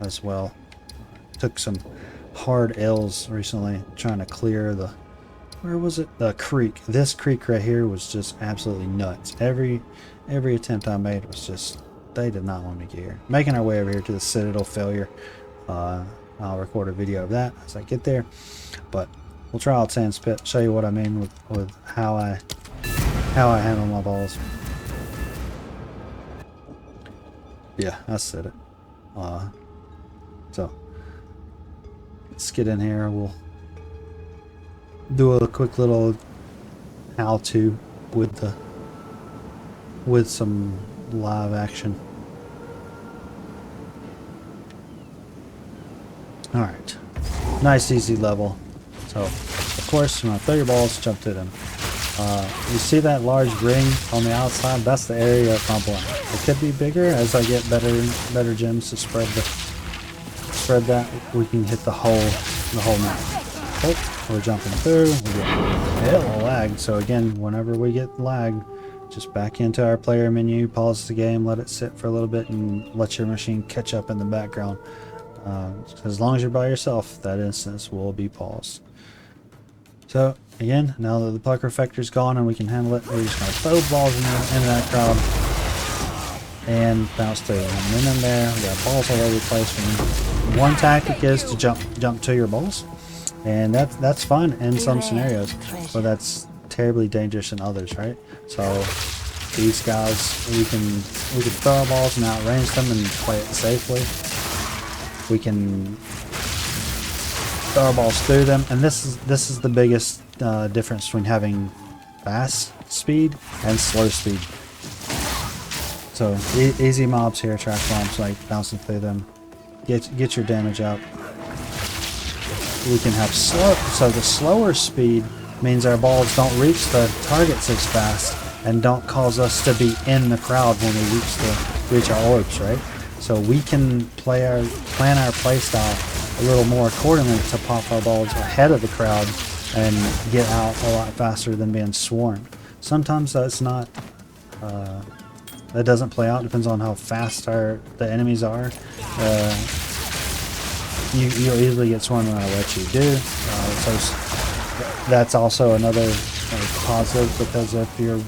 as well. Took some hard L's recently trying to clear the, where was it? The creek. This creek right here was just absolutely nuts. Every attempt I made was just, they did not want me to get here. Making our way over here to the Citadel failure. I'll record a video of that as I get there, but we'll try out Sandspit, show you what I mean with how I handle my balls. Yeah, I said it. So let's get in here. We'll do a quick little how-to with some live action. Alright, nice easy level. So of course when I throw your balls, jump to them. You see that large ring on the outside? That's the area of my blind. It could be bigger as I get better gems to spread that. We can hit the whole map. Oh, we're jumping through. We get hell lag. So again, whenever we get lag, just back into our player menu, pause the game, let it sit for a little bit, and let your machine catch up in the background. As long as you're by yourself, that instance will be paused. So again, now that the pucker effector's gone and we can handle it, we're just going to throw balls into that crowd and bounce through them. And then in there, we got balls all over the place. One tactic is to jump to your balls, and that's fun in some scenarios, but that's terribly dangerous in others, right? So these guys, we can throw our balls and outrange them and play it safely. We can throw our balls through them, and this is the biggest difference between having fast speed and slow speed. So easy mobs here, track bombs, like bouncing through them, get your damage up. We can have slow, so the slower speed means our balls don't reach the targets as fast and don't cause us to be in the crowd when we reach our orbs, right? So we can plan our play style a little more accordingly to pop our balls ahead of the crowd and get out a lot faster than being swarmed. Sometimes that's not, that doesn't play out. Depends on how fast the enemies are. You'll easily get swarmed no matter what you do. So that's also another positive, because if your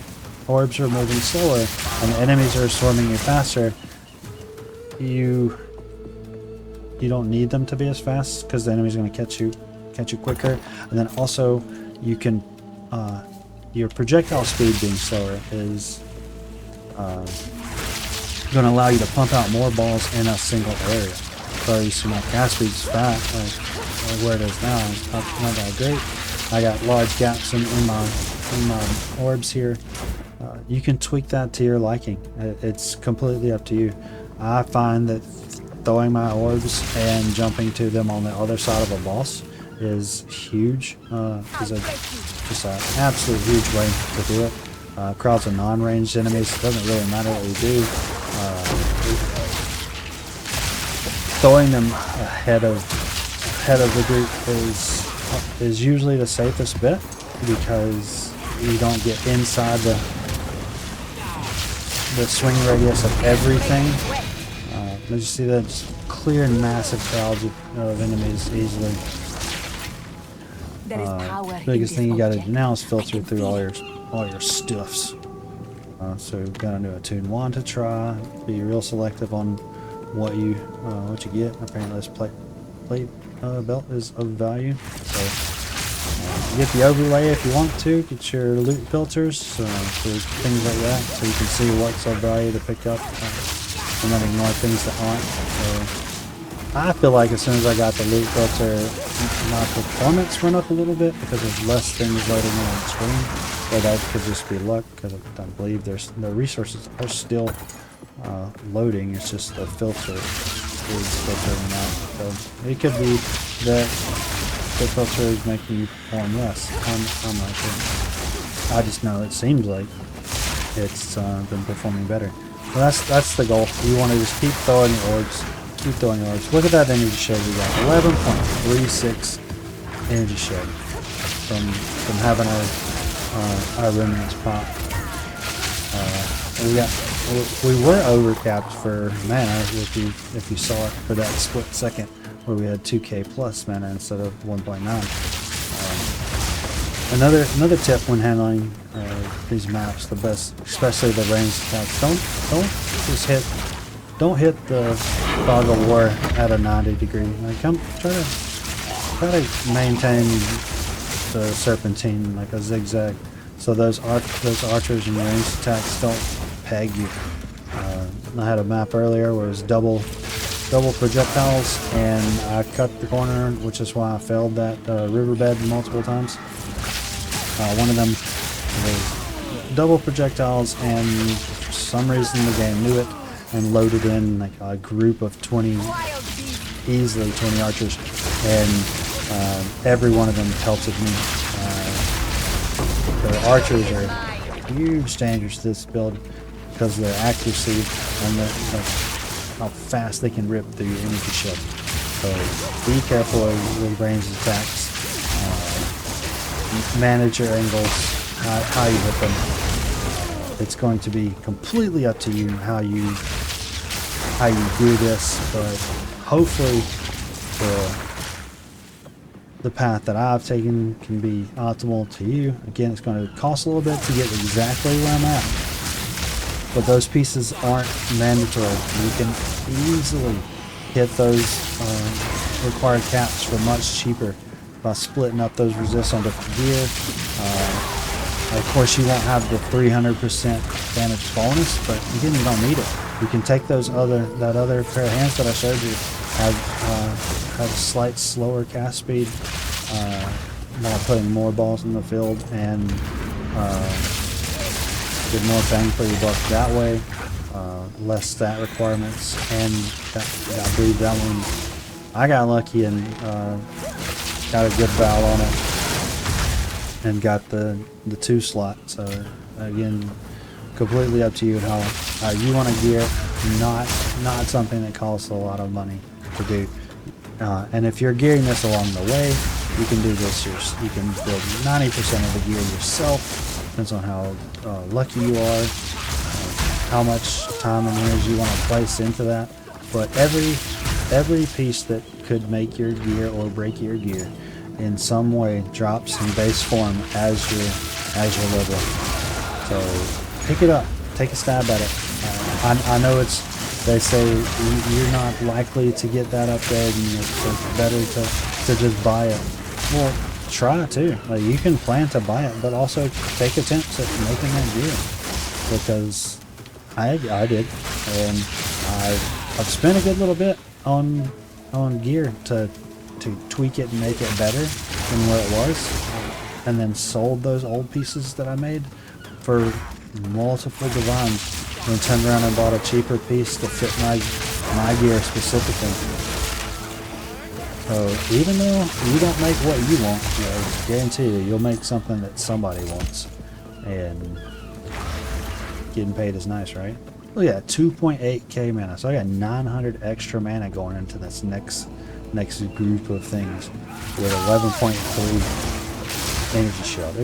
orbs are moving slower and the enemies are swarming you faster, you don't need them to be as fast, because the enemy's going to catch you quicker. And then also you can your projectile speed being slower is going to allow you to pump out more balls in a single area. So you see my cast speed's fat, like where it is now. It's not that great. I got large gaps in my orbs here. You can tweak that to your liking. It's completely up to you. I find that throwing my orbs and jumping to them on the other side of a boss is huge. Is just an absolute huge way to do it. Crowds of non-ranged enemies, it doesn't really matter what you do. Throwing them ahead of the group is usually the safest bet, because you don't get inside the swing radius of everything. You see that, just clear massive crowds of enemies easily. Biggest thing you gotta do now is filter through all your stuffs. So you're gonna do a tune 1 to try. Be real selective on what you get. Apparently this plate belt is of value. So get the overlay if you want to. Get your loot filters for things like that, so you can see what's of value to pick up, and then ignore things that aren't. So I feel like as soon as I got the loot filter, my performance went up a little bit because there's less things loading on the screen. But that could just be luck, because I believe the resources are still loading. It's just the filter is filtering out. So it could be that the filter is making you perform less. I'm not sure. I just know it seems like it's been performing better. Well, that's the goal. You want to just keep throwing your orbs. Keep throwing your orbs. Look at that energy shed we got. 11.36 energy shed from having our remnants pop. We were overcapped for mana if you saw it for that split second where we had 2k plus mana instead of 1.9. Another tip when handling these maps, the best, especially the ranged attacks, don't hit the fog of war at a 90 degree. Like, try to maintain the serpentine like a zigzag, so those archers and ranged attacks don't peg you. I had a map earlier where it was double projectiles, and I cut the corner, which is why I failed that riverbed multiple times. One of them was double projectiles, and for some reason the game knew it and loaded in like a group of 20, easily 20 archers, and every one of them pelted me. The archers are huge dangers to this build because of their accuracy and how fast they can rip through your energy shed. So be careful with ranged attacks. Manage your angles, how you hit them. It's going to be completely up to you how you do this, but hopefully the path that I've taken can be optimal to you. Again, it's going to cost a little bit to get exactly where I'm at, but those pieces aren't mandatory. You can easily hit those required caps for much cheaper by splitting up those resists on different gear. Of course, you won't have the 300% damage bonus, but again, you don't need it. You can take that other pair of hands that I showed you, have a slight slower cast speed while putting more balls in the field, and get more bang for your buck that way. Less stat requirements, and I believe that one I got lucky and got a good val on it, and got the 2 slot. So again, completely up to you how you want to gear. Not something that costs a lot of money to do. And if you're gearing this along the way, you can do this. You can build 90% of the gear yourself. Depends on how lucky you are, how much time and energy you want to place into that. But every piece that could make your gear or break your gear in some way drops in base form as you're leveling. So pick it up, take a stab at it. I know they say you're not likely to get that upgrade, and it's better to just buy it. Well, try it too. Like, you can plan to buy it, but also take attempts at making that gear, because I did, and I've spent a good little bit on gear to tweak it and make it better than what it was, and then sold those old pieces that I made for multiple divines, and turned around and bought a cheaper piece to fit my gear specifically. even though you don't make what you want, you know, I guarantee you, you'll make something that somebody wants. And getting paid is nice, right? Look at that, 2.8k mana. So I got 900 extra mana going into this next group of things with 11.3 energy shield.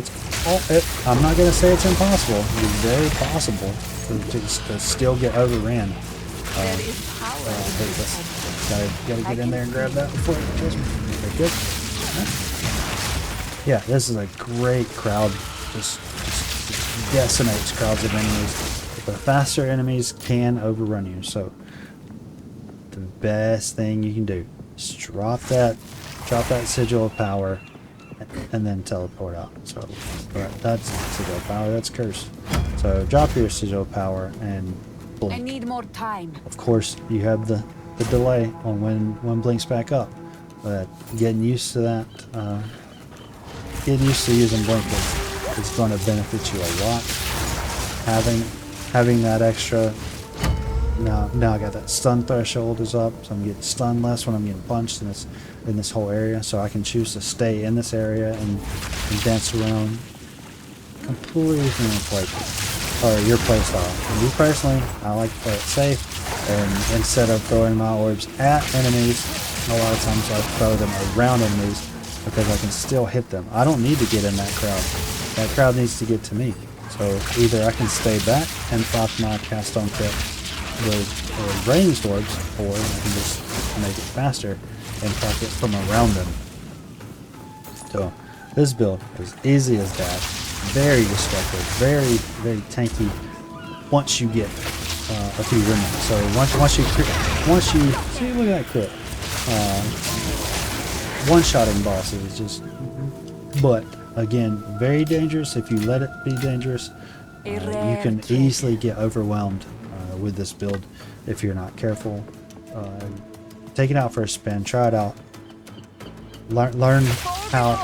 I'm not gonna say it's impossible. It's very possible to still get overran. Gotta get in there and grab that before it kills me. Okay, good. Yeah, this is a great crowd. Just decimates crowds of enemies. The faster enemies can overrun you, so the best thing you can do is drop that sigil of power and then teleport out. So that's sigil of power, that's cursed. So drop your sigil of power and blink. I need more time. Of course, you have the delay on when blinks back up, but getting used to that, getting used to using blink is going to benefit you a lot. Having that extra, now I got that stun threshold is up, so I'm getting stunned less when I'm getting punched in this whole area, so I can choose to stay in this area and dance around completely from your playstyle. And me personally, I like to play it safe, and instead of throwing my orbs at enemies, a lot of times I throw them around enemies because I can still hit them. I don't need to get in that crowd. That crowd needs to get to me. So either I can stay back and pop my cast on crit with ranged orbs, or I can just make it faster and pop it from around them. So this build is easy as that. Very destructive, very, very tanky once you get a few remnants. So once you see, look at that crit. One-shotting bosses is just, but again, very dangerous. If you let it be dangerous, you can easily get overwhelmed with this build if you're not careful. Take it out for a spin, try it out, learn how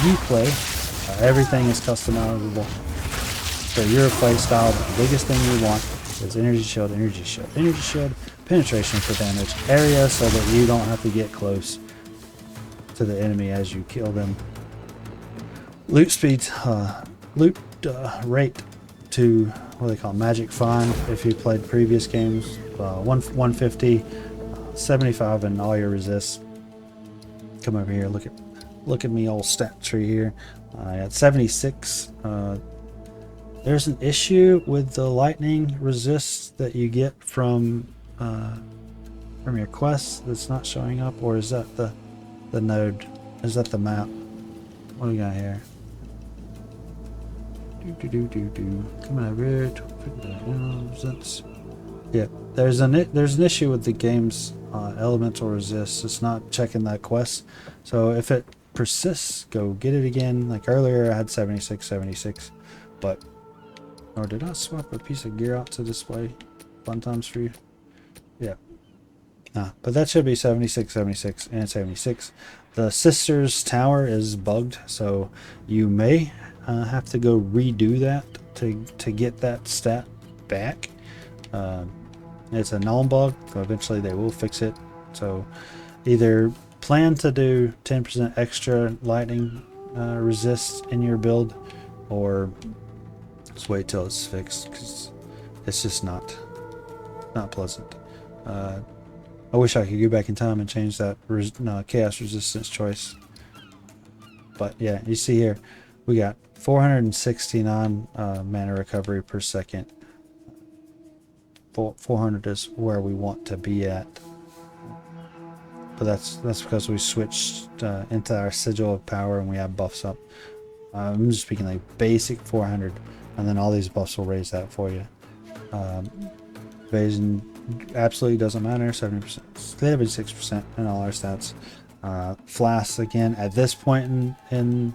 you play. Everything is customizable for your play style. The biggest thing you want is energy shield, penetration for damage, area so that you don't have to get close to the enemy as you kill them. Loot speed, loot rate to what they call magic find. If you played previous games, 150, 75 in all your resists. Come over here, look at me old stat tree here. At 76. There's an issue with the lightning resists that you get from your quests that's not showing up, or is that the node? Is that the map? What do we got here? Coming over here. Yeah, there's an issue with the game's elemental resist. It's not checking that quest. So if it persists, go get it again. Like earlier, I had 76, but or did I swap a piece of gear out to display fun times for you? Yeah. But that should be 76, and 76. The Sisters Tower is bugged, so you may have to go redo that to get that stat back. It's a known bug, so eventually they will fix it. So either plan to do 10% extra lightning resist in your build, or just wait till it's fixed, because it's just not pleasant. I wish I could go back in time and change that chaos resistance choice. But yeah, you see here, we got 469 mana recovery per second. 400 is where we want to be at. But that's because we switched into our sigil of power and we have buffs up. I'm just speaking like basic 400, and then all these buffs will raise that for you. Evasion absolutely doesn't matter. 70%, 76% in all our stats. Flasks again at this point in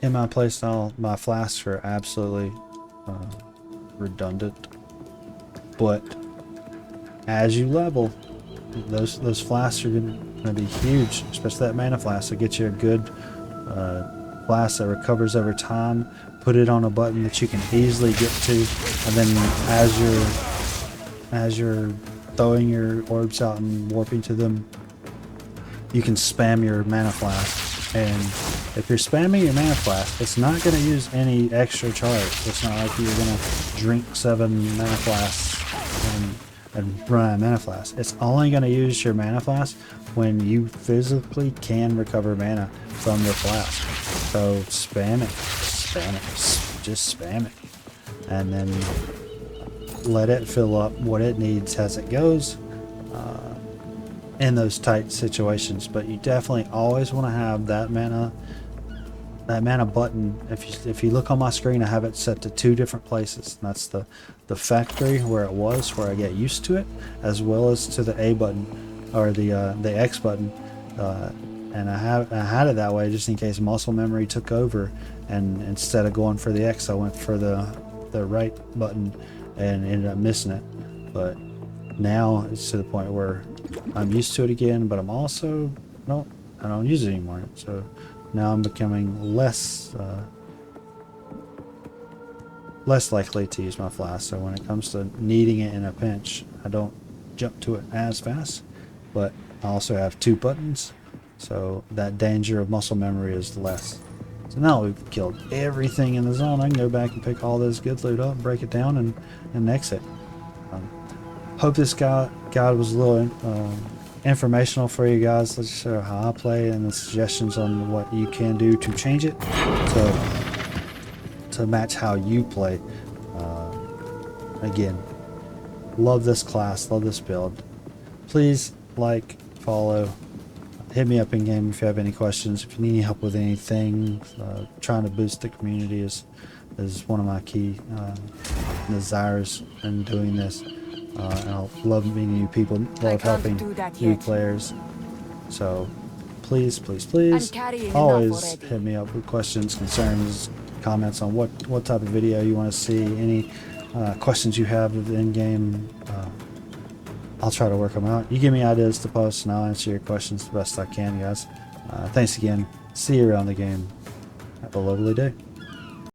my playstyle, my flasks are absolutely redundant. But as you level, those flasks are going to be huge, especially that mana flask. So get you a good flask that recovers over time. Put it on a button that you can easily get to, and then as you're throwing your orbs out and warping to them, you can spam your mana flask, and if you're spamming your mana flask, it's not going to use any extra charge. It's not like you're going to drink 7 mana flasks and run out of mana flask. It's only going to use your mana flask when you physically can recover mana from your flask. So spam it, just spam it, and then let it fill up what it needs as it goes in those tight situations. But you definitely always want to have that mana button. If you look on my screen, I have it set to 2 different places. And that's the factory where it was, where I get used to it, as well as to the A button or the X button. And I had it that way just in case muscle memory took over, and instead of going for the X, I went for the right button and ended up missing it. But now it's to the point where I'm used to it again, but I'm also I don't use it anymore. So now I'm becoming less likely to use my flask. So when it comes to needing it in a pinch, I don't jump to it as fast. But I also have 2 buttons, so that danger of muscle memory is less. So now we've killed everything in the zone. I can go back and pick all this good loot up, break it down, and exit. Hope this guide was a little informational for you guys. Let's show how I play and the suggestions on what you can do to change it to match how you play. Again, love this class, love this build. Please like, follow, hit me up in game if you have any questions. If you need any help with anything, trying to boost the community is one of my key desires in doing this. And I love meeting new people, love helping new players. So please always hit me up with questions, concerns, comments on what type of video you want to see, any questions you have in game. I'll try to work them out. You give me ideas to post and I'll answer your questions the best I can, guys. Thanks again. See you around the game. Have a lovely day.